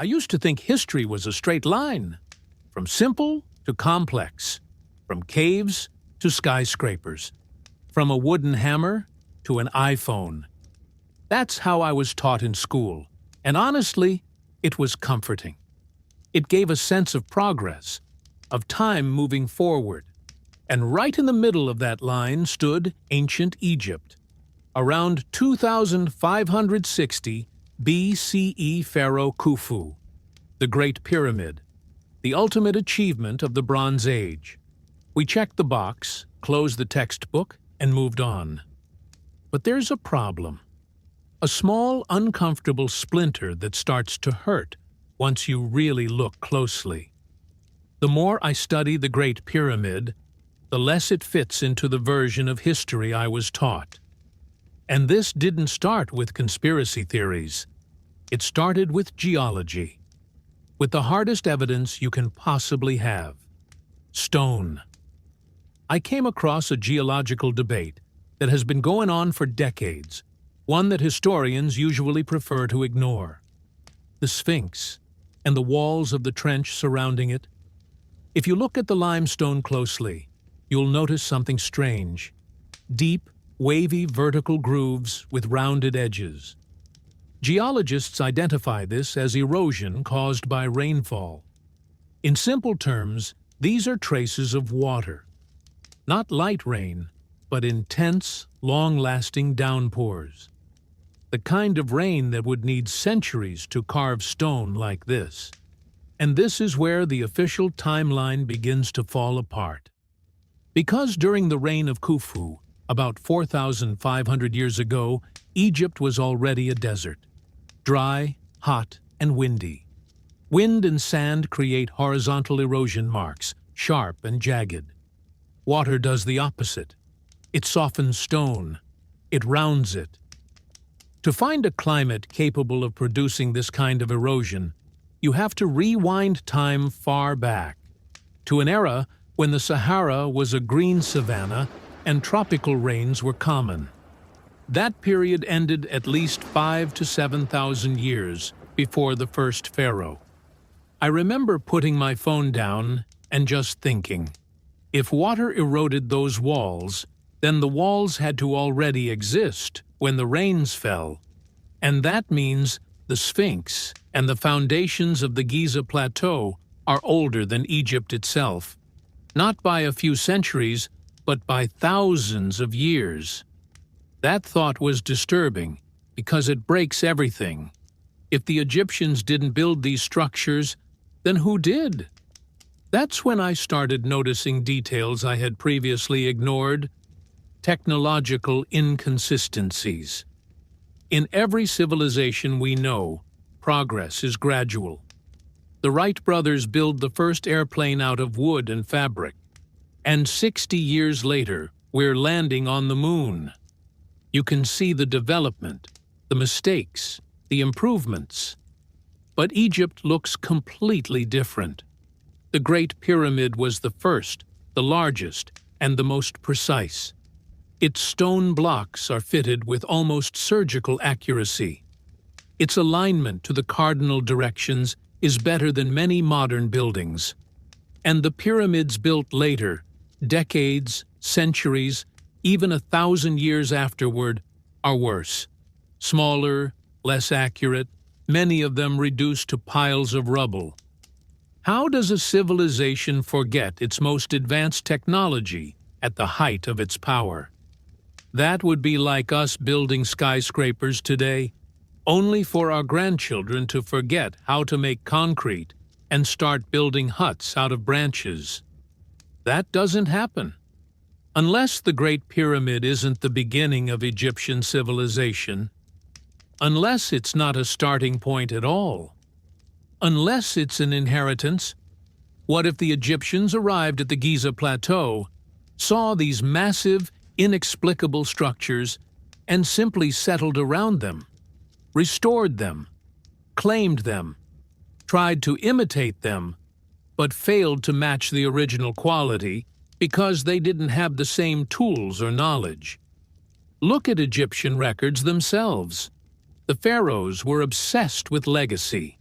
I used to think history was a straight line, from simple to complex, from caves to skyscrapers, from a wooden hammer to an iPhone. That's how I was taught in school, and honestly, it was comforting. It gave a sense of progress, of time moving forward. And right in the middle of that line stood ancient Egypt. Around 2560 BCE Pharaoh Khufu, the Great Pyramid, the ultimate achievement of the Bronze Age. We checked the box, closed the textbook, and moved on. But there's a problem. A small, uncomfortable splinter that starts to hurt once you really look closely. The more I study the Great Pyramid, the less it fits into the version of history I was taught. And this didn't start with conspiracy theories. It started with geology, with the hardest evidence you can possibly have: stone. I came across a geological debate that has been going on for decades, one that historians usually prefer to ignore. The Sphinx, and the walls of the trench surrounding it. If you look at the limestone closely, you'll notice something strange: deep, wavy vertical grooves with rounded edges. Geologists identify this as erosion caused by rainfall. In simple terms, these are traces of water. Not light rain, but intense, long-lasting downpours. The kind of rain that would need centuries to carve stone like this. And this is where the official timeline begins to fall apart. Because during the reign of Khufu, about 4,500 years ago, Egypt was already a desert. Dry, hot, and windy. Wind and sand create horizontal erosion marks, sharp and jagged. Water does the opposite. It softens stone. It rounds it. To find a climate capable of producing this kind of erosion, you have to rewind time far back, to an era when the Sahara was a green savanna and tropical rains were common. That period ended at least 5,000 to 7,000 years before the first pharaoh. I remember putting my phone down and just thinking, if water eroded those walls, then the walls had to already exist when the rains fell. And that means the Sphinx and the foundations of the Giza Plateau are older than Egypt itself. Not by a few centuries, but by thousands of years. That thought was disturbing because it breaks everything. If the Egyptians didn't build these structures, then who did? That's when I started noticing details I had previously ignored: technological inconsistencies. In every civilization we know, progress is gradual. The Wright brothers built the first airplane out of wood and fabric, and 60 years later, we're landing on the moon. You can see the development, the mistakes, the improvements. But Egypt looks completely different. The Great Pyramid was the first, the largest, and the most precise. Its stone blocks are fitted with almost surgical accuracy. Its alignment to the cardinal directions is better than many modern buildings. And the pyramids built later, decades, centuries, even 1,000 years afterward, are worse. Smaller, less accurate, many of them reduced to piles of rubble. How does a civilization forget its most advanced technology at the height of its power? That would be like us building skyscrapers today, only for our grandchildren to forget how to make concrete and start building huts out of branches. That doesn't happen. Unless the Great Pyramid isn't the beginning of Egyptian civilization, unless it's not a starting point at all, unless it's an inheritance. What if the Egyptians arrived at the Giza Plateau, saw these massive, inexplicable structures, and simply settled around them, restored them, claimed them, tried to imitate them, but failed to match the original quality because they didn't have the same tools or knowledge? Look at Egyptian records themselves. The pharaohs were obsessed with legacy.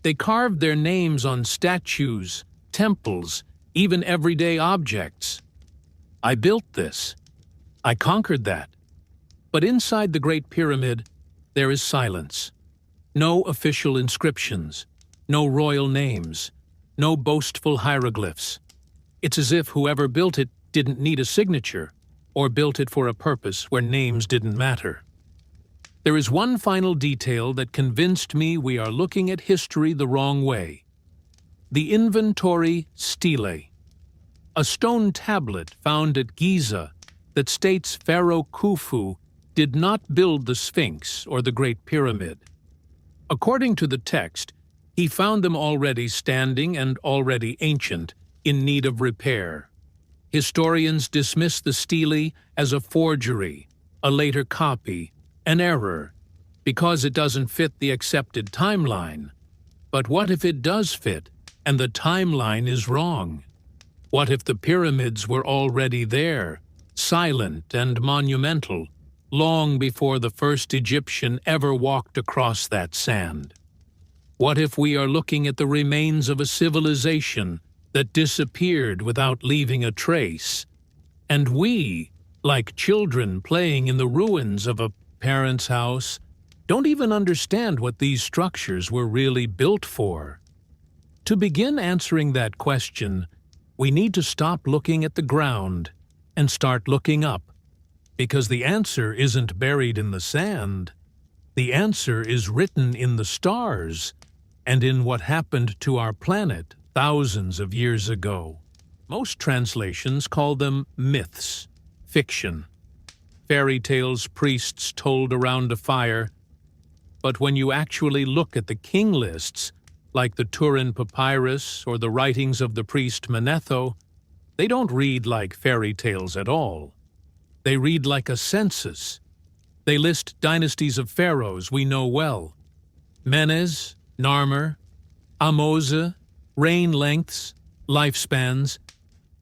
They carved their names on statues, temples, even everyday objects. I built this. I conquered that. But inside the Great Pyramid, there is silence. No official inscriptions, no royal names, no boastful hieroglyphs. It's as if whoever built it didn't need a signature, or built it for a purpose where names didn't matter. There is one final detail that convinced me we are looking at history the wrong way. The inventory stele, a stone tablet found at Giza that states Pharaoh Khufu did not build the Sphinx or the Great Pyramid. According to the text, he found them already standing and already ancient, in need of repair. Historians dismiss the stele as a forgery, a later copy, an error, because it doesn't fit the accepted timeline. But what if it does fit, and the timeline is wrong? What if the pyramids were already there, silent and monumental, long before the first Egyptian ever walked across that sand? What if we are looking at the remains of a civilization that disappeared without leaving a trace, and we, like children playing in the ruins of a parent's house, don't even understand what these structures were really built for? To begin answering that question, we need to stop looking at the ground and start looking up, because the answer isn't buried in the sand. The answer is written in the stars and in what happened to our planet thousands of years ago. Most translations call them myths, fiction, fairy tales priests told around a fire. But when you actually look at the king lists, like the Turin Papyrus or the writings of the priest Manetho, they don't read like fairy tales at all. They read like a census. They list dynasties of pharaohs we know well: Menes, Narmer, Ahmose, reign lengths, lifespans.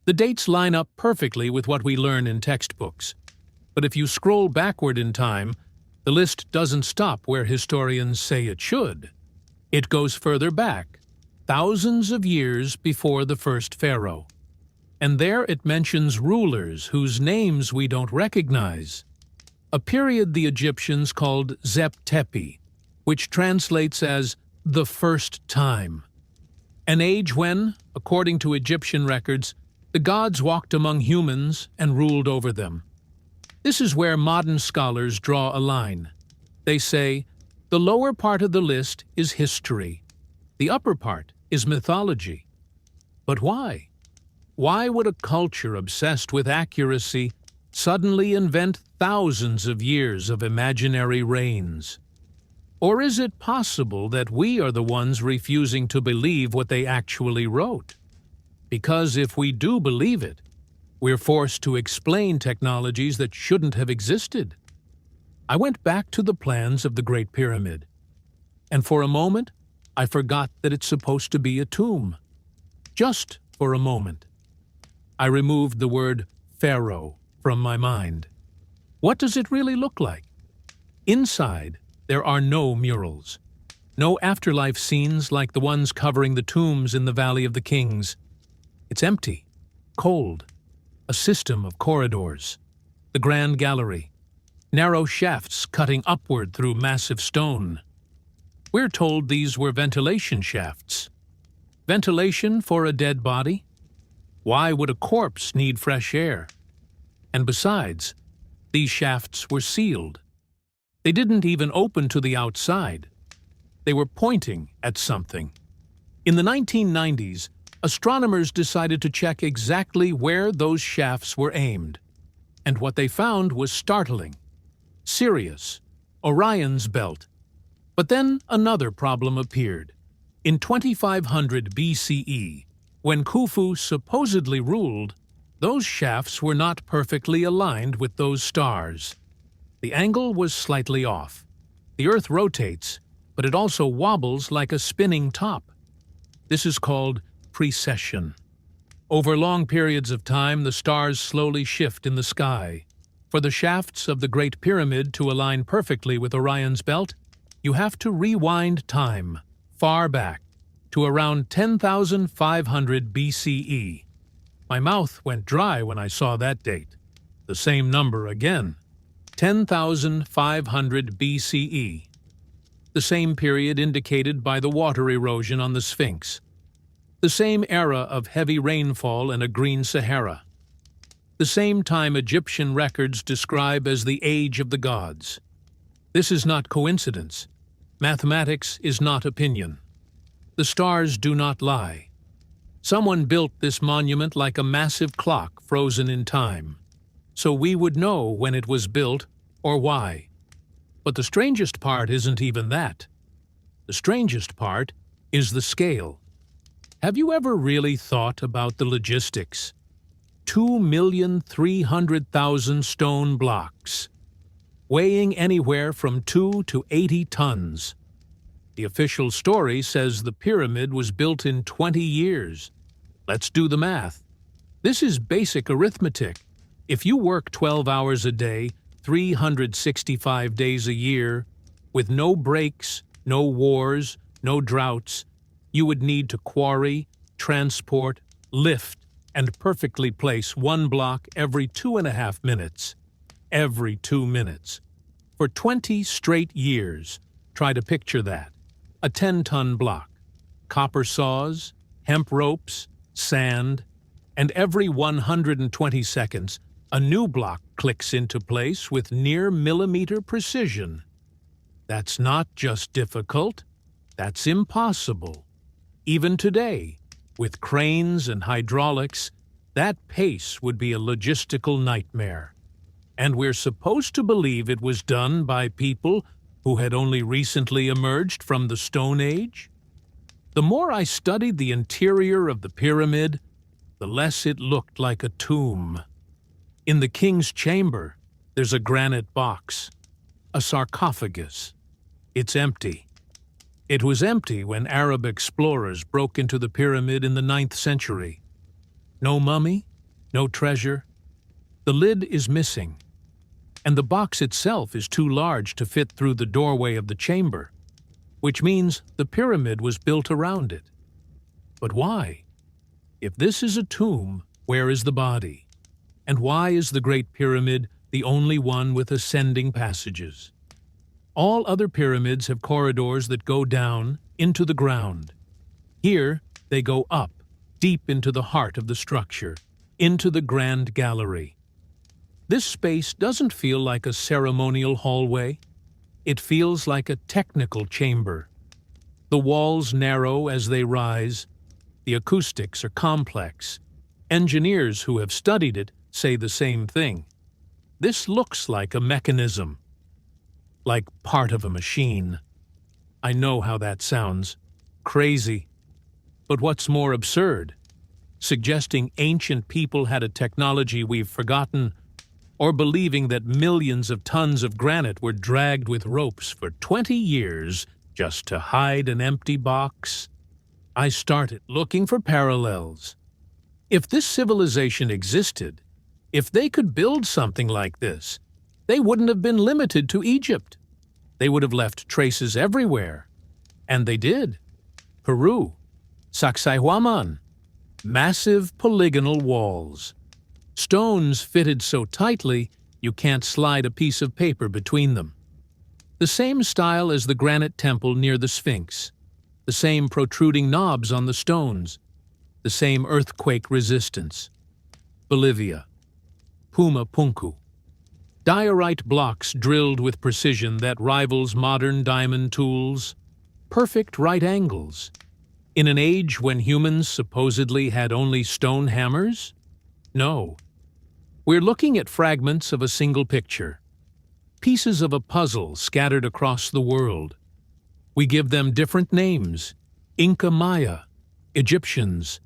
The dates line up perfectly with what we learn in textbooks. But if you scroll backward in time, the list doesn't stop where historians say it should. It goes further back, thousands of years before the first pharaoh. And there it mentions rulers whose names we don't recognize. A period the Egyptians called Zep Tepi, which translates as the first time. An age when, according to Egyptian records, the gods walked among humans and ruled over them. This is where modern scholars draw a line. They say, the lower part of the list is history. The upper part is mythology. But why? Why would a culture obsessed with accuracy suddenly invent thousands of years of imaginary reigns? Or is it possible that we are the ones refusing to believe what they actually wrote? Because if we do believe it, we're forced to explain technologies that shouldn't have existed. I went back to the plans of the Great Pyramid, and for a moment, I forgot that it's supposed to be a tomb. Just for a moment. I removed the word pharaoh from my mind. What does it really look like? Inside, there are no murals, no afterlife scenes like the ones covering the tombs in the Valley of the Kings. It's empty, cold, a system of corridors, the Grand Gallery, narrow shafts cutting upward through massive stone. We're told these were ventilation shafts. Ventilation for a dead body? Why would a corpse need fresh air? And besides, these shafts were sealed. They didn't even open to the outside. They were pointing at something. In the 1990s, astronomers decided to check exactly where those shafts were aimed. And what they found was startling. Sirius, Orion's belt. But then another problem appeared. In 2500 BCE, when Khufu supposedly ruled, those shafts were not perfectly aligned with those stars. The angle was slightly off. The Earth rotates, but it also wobbles like a spinning top. This is called precession. Over long periods of time, the stars slowly shift in the sky. For the shafts of the Great Pyramid to align perfectly with Orion's belt, you have to rewind time, far back, to around 10,500 BCE. My mouth went dry when I saw that date. The same number again, 10,500 BCE. The same period indicated by the water erosion on the Sphinx. The same era of heavy rainfall and a green Sahara. The same time Egyptian records describe as the Age of the Gods. This is not coincidence. Mathematics is not opinion. The stars do not lie. Someone built this monument like a massive clock frozen in time, so we would know when it was built or why. But the strangest part isn't even that. The strangest part is the scale. Have you ever really thought about the logistics? 2,300,000 stone blocks, weighing anywhere from 2 to 80 tons. The official story says the pyramid was built in 20 years. Let's do the math. This is basic arithmetic. If you work 12 hours a day, 365 days a year, with no breaks, no wars, no droughts, you would need to quarry, transport, lift, and perfectly place one block every 2.5 minutes. Every 2 minutes. For 20 straight years. Try to picture that. A 10-ton block. Copper saws, hemp ropes, sand, and every 120 seconds, a new block clicks into place with near-millimeter precision. That's not just difficult, that's impossible. Even today, with cranes and hydraulics, that pace would be a logistical nightmare. And we're supposed to believe it was done by people who had only recently emerged from the Stone Age? The more I studied the interior of the pyramid, the less it looked like a tomb. In the king's chamber, there's a granite box, a sarcophagus. It's empty. It was empty when Arab explorers broke into the pyramid in the 9th century. No mummy, no treasure. The lid is missing, and the box itself is too large to fit through the doorway of the chamber, which means the pyramid was built around it. But why? If this is a tomb, where is the body? And why is the Great Pyramid the only one with ascending passages? All other pyramids have corridors that go down into the ground. Here, they go up, deep into the heart of the structure, into the grand gallery. This space doesn't feel like a ceremonial hallway. It feels like a technical chamber. The walls narrow as they rise. The acoustics are complex. Engineers who have studied it say the same thing. This looks like a mechanism, like part of a machine. I know how that sounds. Crazy. But what's more absurd? Suggesting ancient people had a technology we've forgotten, or believing that millions of tons of granite were dragged with ropes for 20 years just to hide an empty box? I started looking for parallels. If this civilization existed, if they could build something like this, they wouldn't have been limited to Egypt. They would have left traces everywhere. And they did. Peru, Sacsayhuaman, massive polygonal walls. Stones fitted so tightly you can't slide a piece of paper between them. The same style as the granite temple near the Sphinx. The same protruding knobs on the stones. The same earthquake resistance. Bolivia, Puma Punku. Diorite blocks drilled with precision that rivals modern diamond tools. Perfect right angles. In an age when humans supposedly had only stone hammers? No. We're looking at fragments of a single picture. Pieces of a puzzle scattered across the world. We give them different names. Inca Maya, Egyptians.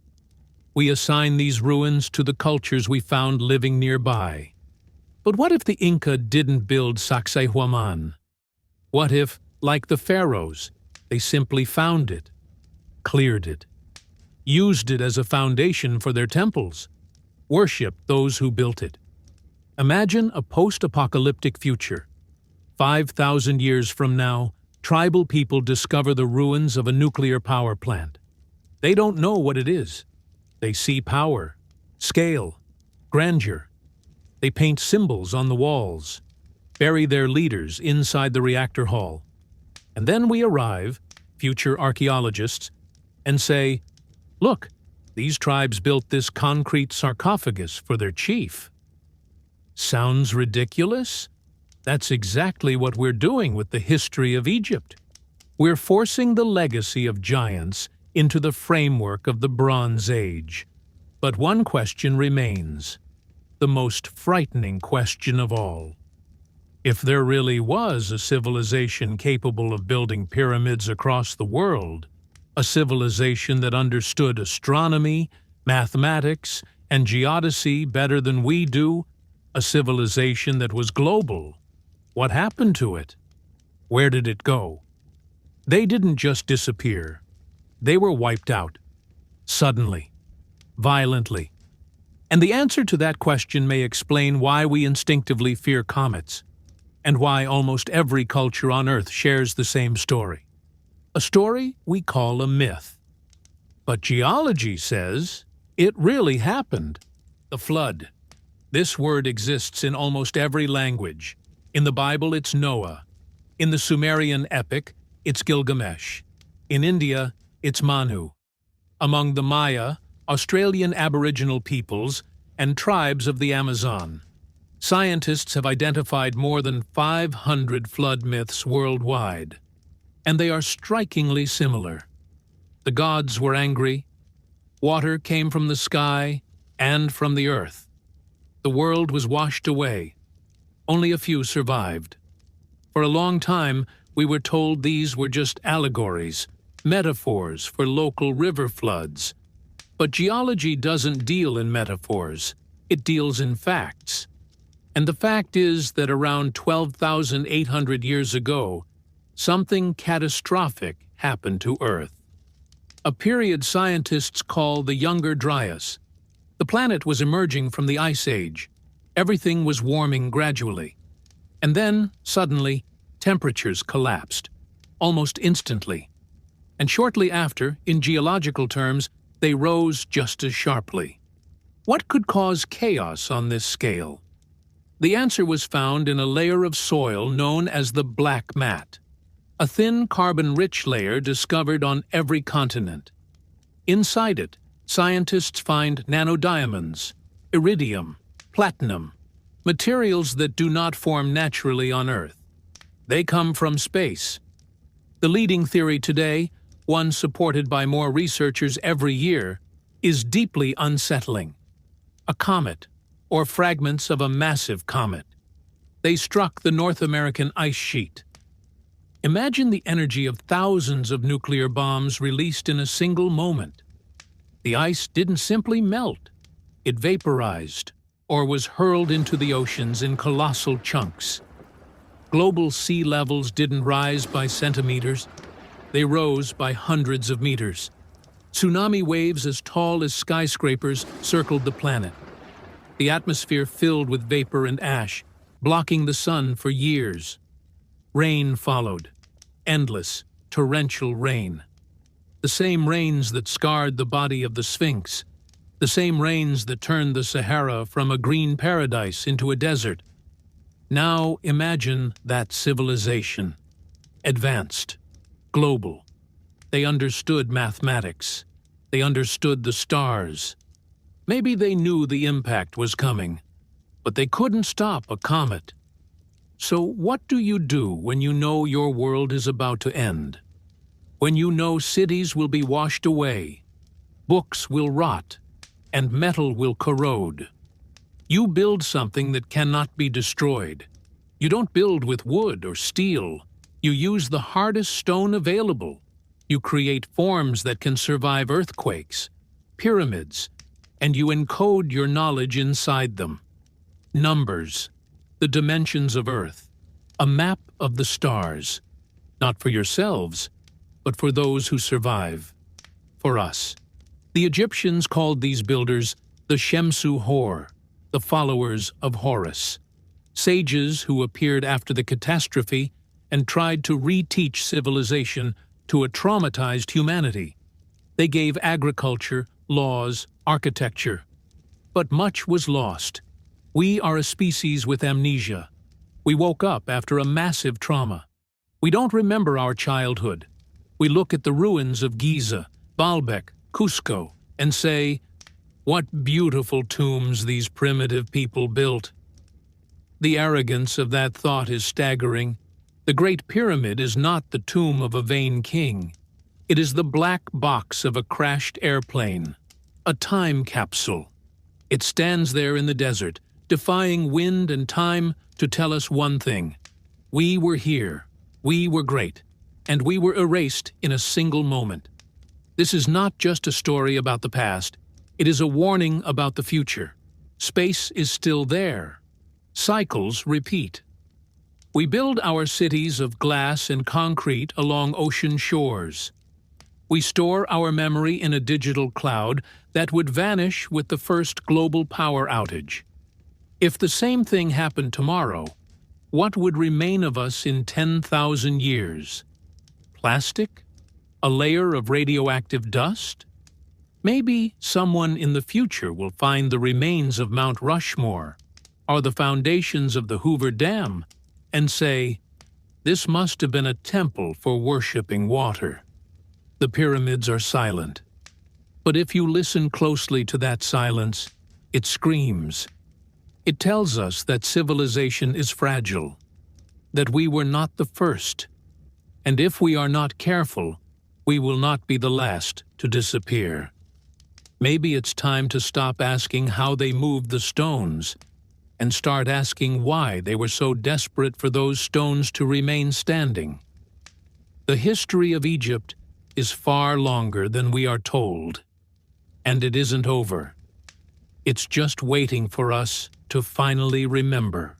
We assign these ruins to the cultures we found living nearby. But what if the Inca didn't build Sacsayhuaman? What if, like the Pharaohs, they simply found it, cleared it, used it as a foundation for their temples, worshipped those who built it? Imagine a post-apocalyptic future. 5,000 years from now, tribal people discover the ruins of a nuclear power plant. They don't know what it is. They see power, scale, grandeur. They paint symbols on the walls, bury their leaders inside the reactor hall. And then we arrive, future archaeologists, and say, look, these tribes built this concrete sarcophagus for their chief. Sounds ridiculous? That's exactly what we're doing with the history of Egypt. We're forcing the legacy of giants into the framework of the Bronze Age. But one question remains, the most frightening question of all. If there really was a civilization capable of building pyramids across the world, a civilization that understood astronomy, mathematics, and geodesy better than we do, a civilization that was global, what happened to it? Where did it go? They didn't just disappear. They were wiped out. Suddenly. Violently. And the answer to that question may explain why we instinctively fear comets, and why almost every culture on Earth shares the same story. A story we call a myth. But geology says it really happened. The flood. This word exists in almost every language. In the Bible, it's Noah. In the Sumerian epic, it's Gilgamesh. In India, it's Manu. Among the Maya, Australian Aboriginal peoples, and tribes of the Amazon, scientists have identified more than 500 flood myths worldwide, and they are strikingly similar. The gods were angry. Water came from the sky and from the earth. The world was washed away. Only a few survived. For a long time, we were told these were just allegories, metaphors for local river floods. But geology doesn't deal in metaphors. It deals in facts. And the fact is that around 12,800 years ago, something catastrophic happened to Earth. A period scientists call the Younger Dryas. The planet was emerging from the Ice Age. Everything was warming gradually. And then, suddenly, temperatures collapsed, almost instantly. And shortly after, in geological terms, they rose just as sharply. What could cause chaos on this scale? The answer was found in a layer of soil known as the black mat, a thin carbon-rich layer discovered on every continent. Inside it, scientists find nanodiamonds, iridium, platinum, materials that do not form naturally on Earth. They come from space. The leading theory today, one supported by more researchers every year, is deeply unsettling. A comet, or fragments of a massive comet. They struck the North American ice sheet. Imagine the energy of thousands of nuclear bombs released in a single moment. The ice didn't simply melt. It vaporized, or was hurled into the oceans in colossal chunks. Global sea levels didn't rise by centimeters. They rose by hundreds of meters. Tsunami waves as tall as skyscrapers circled the planet. The atmosphere filled with vapor and ash, blocking the sun for years. Rain followed. Endless, torrential rain. The same rains that scarred the body of the Sphinx. The same rains that turned the Sahara from a green paradise into a desert. Now imagine that civilization. Advanced. Global. They understood mathematics. They understood the stars. Maybe they knew the impact was coming, but they couldn't stop a comet. So what do you do when you know your world is about to end? When you know cities will be washed away, books will rot, and metal will corrode? You build something that cannot be destroyed. You don't build with wood or steel. You use the hardest stone available. You create forms that can survive earthquakes, pyramids, and you encode your knowledge inside them. Numbers, the dimensions of Earth, a map of the stars, not for yourselves, but for those who survive, for us. The Egyptians called these builders the Shemsu Hor, the followers of Horus, sages who appeared after the catastrophe and tried to reteach civilization to a traumatized humanity. They gave agriculture, laws, architecture. But much was lost. We are a species with amnesia. We woke up after a massive trauma. We don't remember our childhood. We look at the ruins of Giza, Baalbek, Cusco, and say, "What beautiful tombs these primitive people built." The arrogance of that thought is staggering. The Great Pyramid is not the tomb of a vain king. It is the black box of a crashed airplane, a time capsule. It stands there in the desert, defying wind and time to tell us one thing. We were here, we were great, and we were erased in a single moment. This is not just a story about the past, it is a warning about the future. Space is still there. Cycles repeat. We build our cities of glass and concrete along ocean shores. We store our memory in a digital cloud that would vanish with the first global power outage. If the same thing happened tomorrow, what would remain of us in 10,000 years? Plastic? A layer of radioactive dust? Maybe someone in the future will find the remains of Mount Rushmore or the foundations of the Hoover Dam and say, "This must have been a temple for worshipping water." The pyramids are silent. But if you listen closely to that silence, it screams. It tells us that civilization is fragile, that we were not the first, and if we are not careful, we will not be the last to disappear. Maybe it's time to stop asking how they moved the stones and start asking why they were so desperate for those stones to remain standing. The history of Egypt is far longer than we are told, and it isn't over. It's just waiting for us to finally remember.